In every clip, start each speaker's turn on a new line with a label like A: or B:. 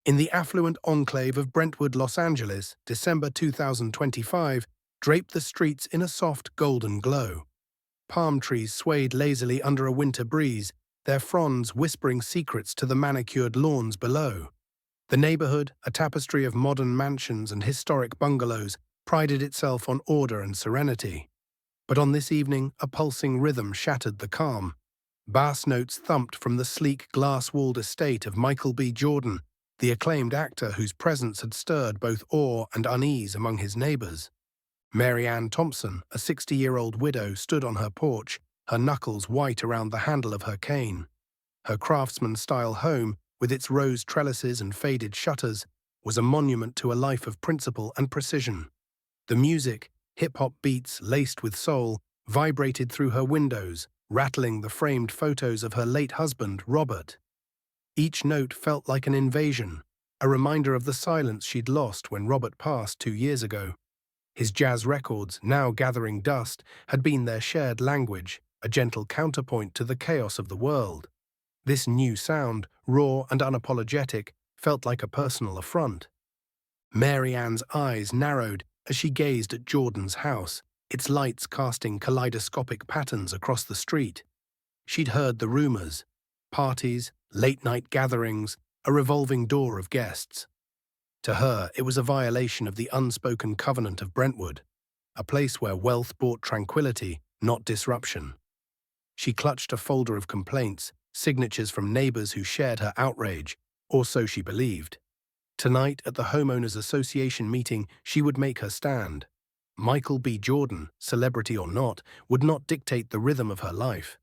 A: In the affluent enclave of Brentwood, Los Angeles, December 2025 draped the streets in a soft golden glow. Palm trees swayed lazily under a winter breeze, their fronds whispering secrets to the manicured lawns below. The neighborhood, a tapestry of modern mansions and historic bungalows, prided itself on order and serenity. But on this evening, a pulsing rhythm shattered the calm. Bass notes thumped from the sleek, glass-walled estate of Michael B. Jordan, the acclaimed actor whose presence had stirred both awe and unease among his neighbors. Mary Ann Thompson, a 60-year-old widow, stood on her porch, her knuckles white around the handle of her cane. Her craftsman-style home, with its rose trellises and faded shutters, was a monument to a life of principle and precision. The music, hip-hop beats laced with soul, vibrated through her windows, rattling the framed photos of her late husband, Robert. Each note felt like an invasion, a reminder of the silence she'd lost when Robert passed 2 years ago. His jazz records, now gathering dust, had been their shared language, a gentle counterpoint to the chaos of the world. This new sound, raw and unapologetic, felt like a personal affront. Mary Ann's eyes narrowed as she gazed at Jordan's house, its lights casting kaleidoscopic patterns across the street. She'd heard the rumors: parties, late-night gatherings, a revolving door of guests. To her, it was a violation of the unspoken covenant of Brentwood, a place where wealth brought tranquility, not disruption. She clutched a folder of complaints, signatures from neighbors who shared her outrage, or so she believed. Tonight, at the Homeowners Association meeting, she would make her stand. Michael B. Jordan, celebrity or not, would not dictate the rhythm of her life.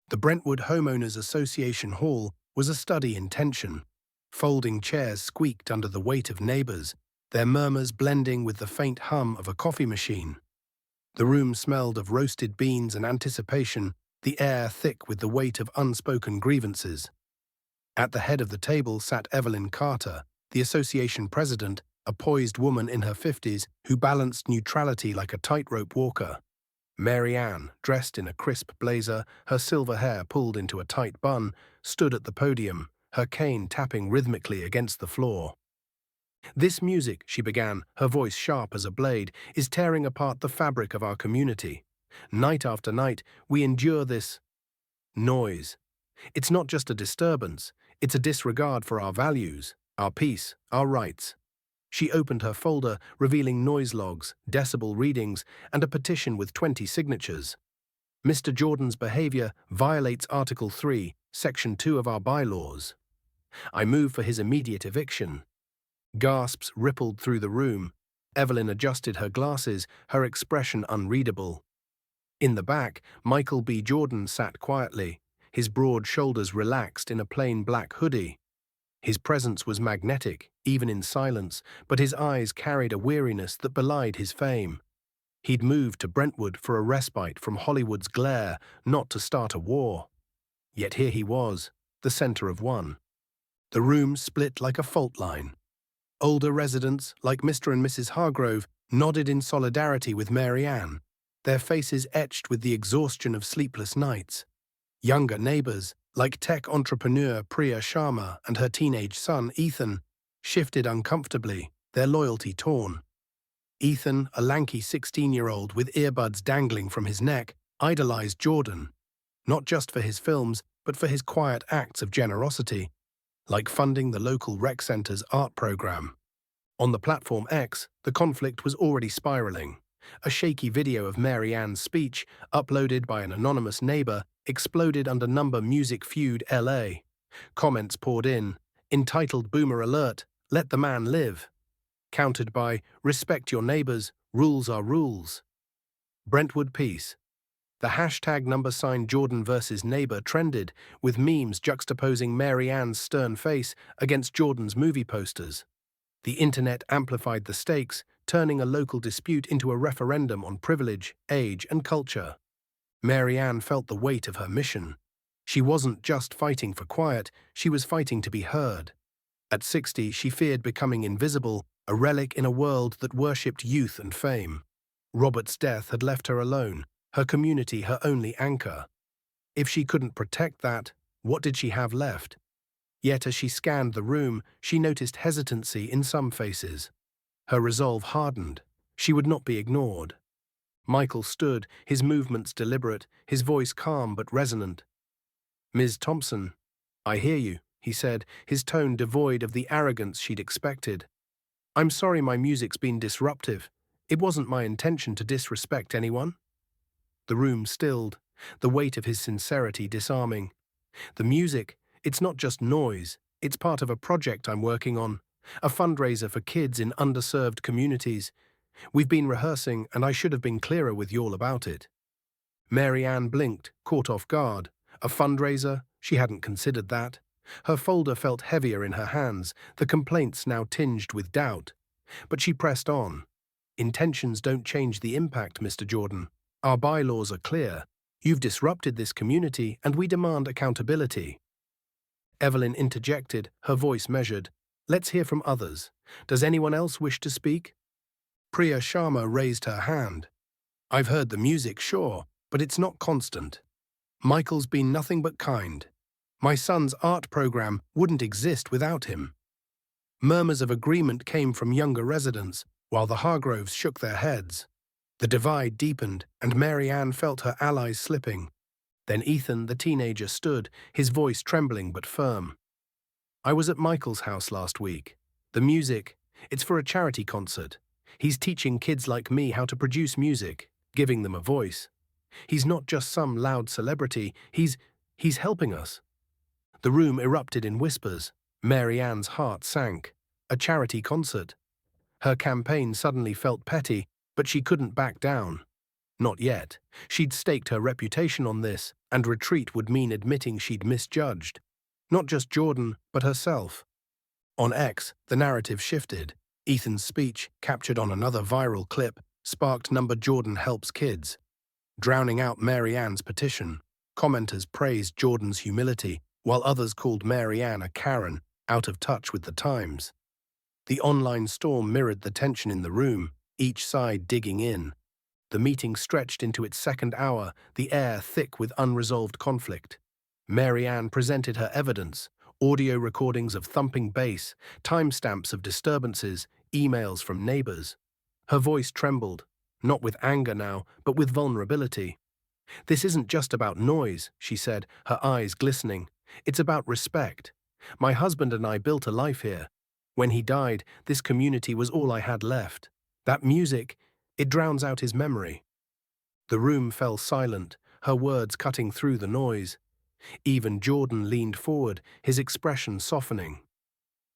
A: The Brentwood Homeowners Association Hall was a study in tension. Folding chairs squeaked under the weight of neighbors, their murmurs blending with the faint hum of a coffee machine. The room smelled of roasted beans and anticipation, the air thick with the weight of unspoken grievances. At the head of the table sat Evelyn Carter, the association president, a poised woman in her 50s who balanced neutrality like a tightrope walker. Mary Ann, dressed in a crisp blazer, her silver hair pulled into a tight bun, stood at the podium, her cane tapping rhythmically against the floor. "This music," she began, her voice sharp as a blade, "is tearing apart the fabric of our community. Night after night, we endure this noise. It's not just a disturbance, it's a disregard for our values, our peace, our rights." She opened her folder, revealing noise logs, decibel readings, and a petition with 20 signatures. "Mr. Jordan's behavior violates Article 3, Section 2 of our bylaws. I move for his immediate eviction." Gasps rippled through the room. Evelyn adjusted her glasses, her expression unreadable. In the back, Michael B. Jordan sat quietly, his broad shoulders relaxed in a plain black hoodie. His presence was magnetic, even in silence, but his eyes carried a weariness that belied his fame. He'd moved to Brentwood for a respite from Hollywood's glare, not to start a war. Yet here he was, the center of one. The room split like a fault line. Older residents, like Mr. and Mrs. Hargrove, nodded in solidarity with Mary Ann, their faces etched with the exhaustion of sleepless nights. Younger neighbors, like tech entrepreneur Priya Sharma and her teenage son, Ethan, shifted uncomfortably, their loyalty torn. Ethan, a lanky 16-year-old with earbuds dangling from his neck, idolized Jordan, not just for his films, but for his quiet acts of generosity, like funding the local rec center's art program. On the platform X, the conflict was already spiraling. A shaky video of Mary Ann's speech, uploaded by an anonymous neighbor, exploded under number Music Feud LA. Comments poured in, entitled "Boomer Alert, Let the Man Live," countered by "Respect your neighbors, rules are rules." Brentwood Peace. The hashtag #Jordan versus neighbor trended, with memes juxtaposing Mary Ann's stern face against Jordan's movie posters. The internet amplified the stakes, turning a local dispute into a referendum on privilege, age, and culture. Mary Ann felt the weight of her mission. She wasn't just fighting for quiet, she was fighting to be heard. At 60, she feared becoming invisible, a relic in a world that worshipped youth and fame. Robert's death had left her alone, her community her only anchor. If she couldn't protect that, what did she have left? Yet as she scanned the room, she noticed hesitancy in some faces. Her resolve hardened. She would not be ignored. Michael stood, his movements deliberate, his voice calm but resonant. "Ms. Thompson, I hear you," he said, his tone devoid of the arrogance she'd expected. "I'm sorry my music's been disruptive. It wasn't my intention to disrespect anyone." The room stilled, the weight of his sincerity disarming. "The music, it's not just noise, it's part of a project I'm working on, a fundraiser for kids in underserved communities. We've been rehearsing and I should have been clearer with you all about it." Mary Ann blinked, caught off guard. A fundraiser? She hadn't considered that. Her folder felt heavier in her hands, the complaints now tinged with doubt. But she pressed on. "Intentions don't change the impact, Mr. Jordan. Our bylaws are clear. You've disrupted this community and we demand accountability." Evelyn interjected, her voice measured. "Let's hear from others. Does anyone else wish to speak?" Priya Sharma raised her hand. "I've heard the music, sure, but it's not constant. Michael's been nothing but kind. My son's art program wouldn't exist without him." Murmurs of agreement came from younger residents, while the Hargroves shook their heads. The divide deepened, and Mary Ann felt her allies slipping. Then Ethan, the teenager, stood, his voice trembling but firm. "I was at Michael's house last week. The music, it's for a charity concert. He's teaching kids like me how to produce music, giving them a voice. He's not just some loud celebrity, he's helping us." The room erupted in whispers. Mary Ann's heart sank. A charity concert. Her campaign suddenly felt petty, but she couldn't back down. Not yet. She'd staked her reputation on this, and retreat would mean admitting she'd misjudged. Not just Jordan, but herself. On X, the narrative shifted. Ethan's speech, captured on another viral clip, sparked Jordan helps kids, drowning out Mary Ann's petition. Commenters praised Jordan's humility, while others called Mary Ann a Karen, out of touch with the times. The online storm mirrored the tension in the room, each side digging in. The meeting stretched into its second hour, the air thick with unresolved conflict. Mary Ann presented her evidence, audio recordings of thumping bass, timestamps of disturbances, emails from neighbors. Her voice trembled, not with anger now, but with vulnerability. "This isn't just about noise," she said, her eyes glistening. "It's about respect. My husband and I built a life here. When he died, this community was all I had left. That music, it drowns out his memory." The room fell silent, her words cutting through the noise. Even Jordan leaned forward, his expression softening.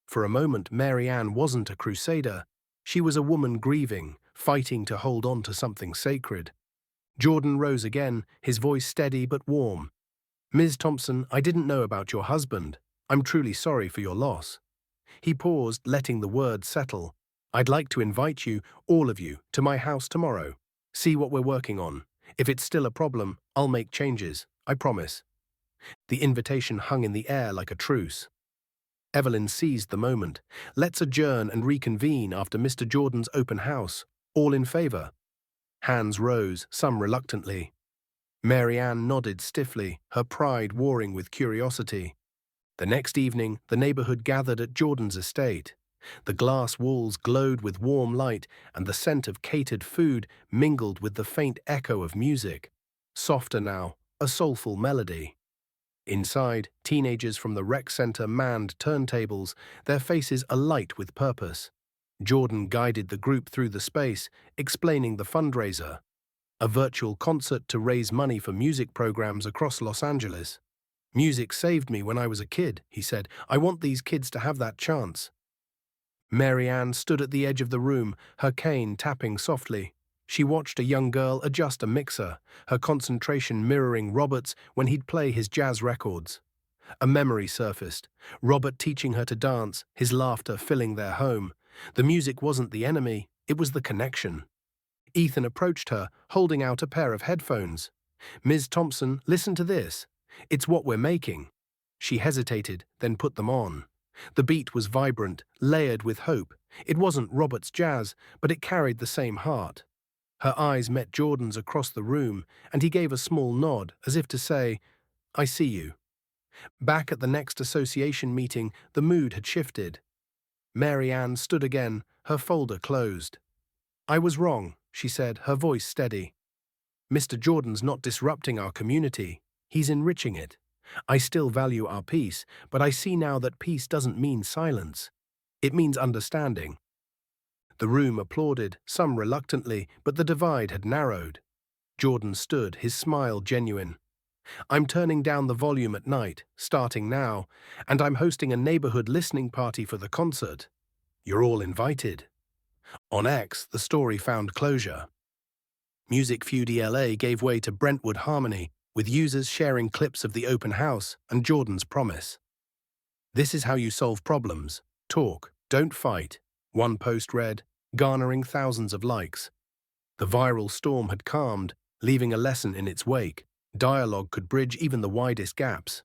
A: For a moment, Mary Ann wasn't a crusader. She was a woman grieving, fighting to hold on to something sacred. Jordan rose again, his voice steady but warm. "Ms. Thompson, I didn't know about your husband. I'm truly sorry for your loss." He paused, letting the words settle. "I'd like to invite you, all of you, to my house tomorrow. See what we're working on. If it's still a problem, I'll make changes. I promise." The invitation hung in the air like a truce. Evelyn seized the moment. "Let's adjourn and reconvene after Mr. Jordan's open house. All in favor?" Hands rose, some reluctantly. Mary Ann nodded stiffly, her pride warring with curiosity. The next evening, the neighborhood gathered at Jordan's estate. The glass walls glowed with warm light, and the scent of catered food mingled with the faint echo of music. Softer now, a soulful melody. Inside, teenagers from the rec center manned turntables, their faces alight with purpose. Jordan guided the group through the space, explaining the fundraiser. A virtual concert to raise money for music programs across Los Angeles. "Music saved me when I was a kid," he said. "I want these kids to have that chance." Mary Ann stood at the edge of the room, her cane tapping softly. She watched a young girl adjust a mixer, her concentration mirroring Robert's when he'd play his jazz records. A memory surfaced, Robert teaching her to dance, his laughter filling their home. The music wasn't the enemy, it was the connection. Ethan approached her, holding out a pair of headphones. "Ms. Thompson, listen to this. It's what we're making." She hesitated, then put them on. The beat was vibrant, layered with hope. It wasn't Robert's jazz, but it carried the same heart. Her eyes met Jordan's across the room, and he gave a small nod, as if to say, "I see you." Back at the next association meeting, the mood had shifted. Mary Ann stood again, her folder closed. "I was wrong," she said, her voice steady. "Mr. Jordan's not disrupting our community. He's enriching it. I still value our peace, but I see now that peace doesn't mean silence. It means understanding." The room applauded, some reluctantly, but the divide had narrowed. Jordan stood, his smile genuine. "I'm turning down the volume at night, starting now, and I'm hosting a neighborhood listening party for the concert. You're all invited." On X, the story found closure. Music Feud ELA gave way to Brentwood Harmony, with users sharing clips of the open house and Jordan's promise. "This is how you solve problems. Talk, don't fight," one post read, garnering thousands of likes. The viral storm had calmed, leaving a lesson in its wake. Dialogue could bridge even the widest gaps.